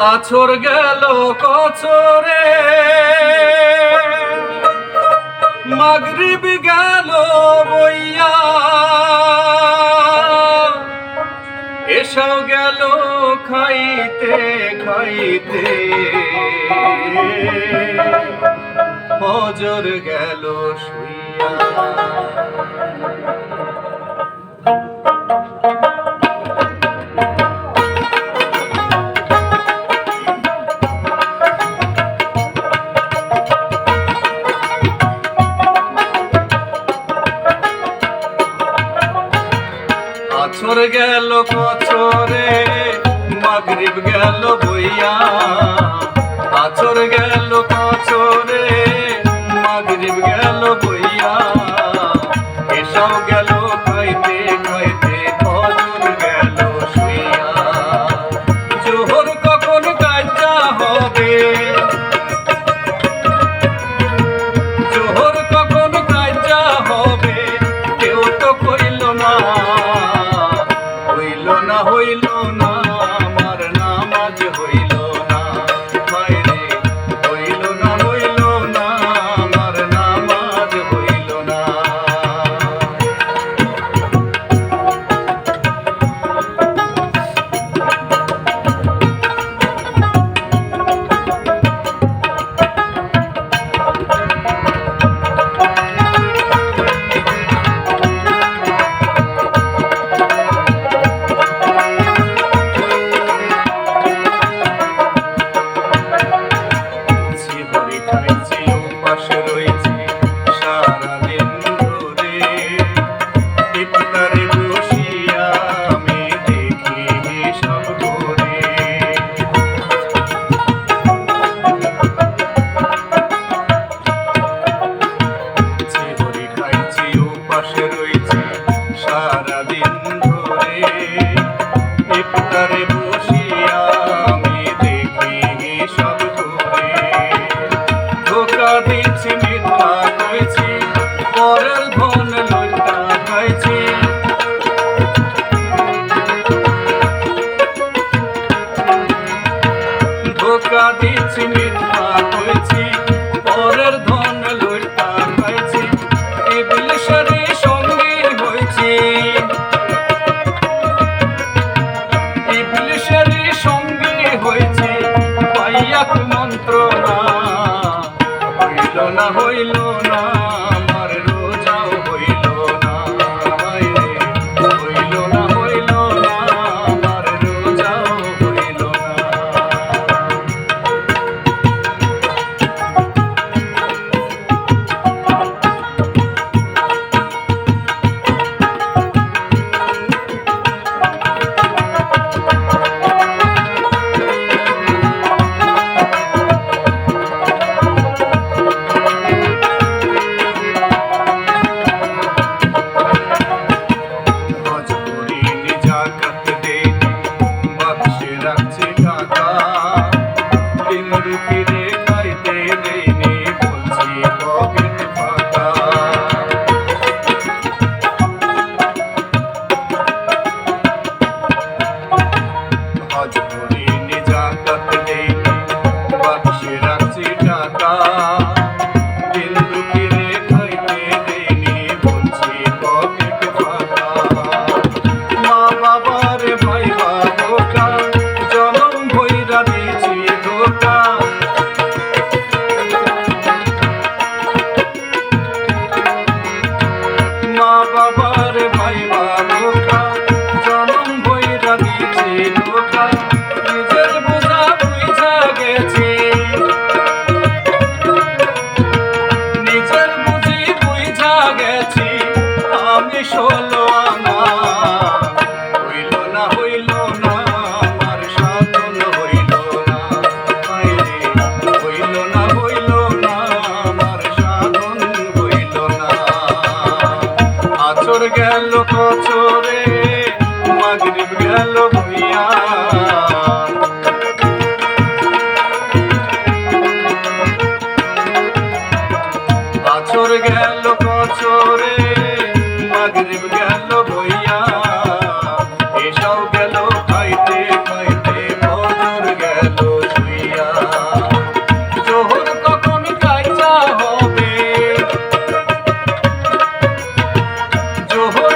আছর গেল কচরে মাগরিব গেল বইয়া এসো গেল খাইতে খাইতে ফজর গেল শুইয়া আছর গেল কচরে মাগরিব গেল বইয়া আছর গেল কচরে মাগরিব গেল বইয়া এসো গেল খাইতে খাইতে ফজর গেল শুইয়া জোহর কখন কাজা হবে জোহর কখন কাজা হবে কেউ তো কইল না হইল না আমার নামাজ হইল না হায়রে হইল না আমার নামাজ হইল না ধোকা দিচ্ছি মিথ্যা কইছি পরের ধন লইটা খাইছি ইবলিশেরই সঙ্গী হইছি ইবলিশেরই সঙ্গী হইছি পাইয়া মন্ত্রণা হইল না আমার রোজাও হইল না হইল না আমার রোজাও হইল না গেল কচরে মাগরিব গেল ভুইয়া হলো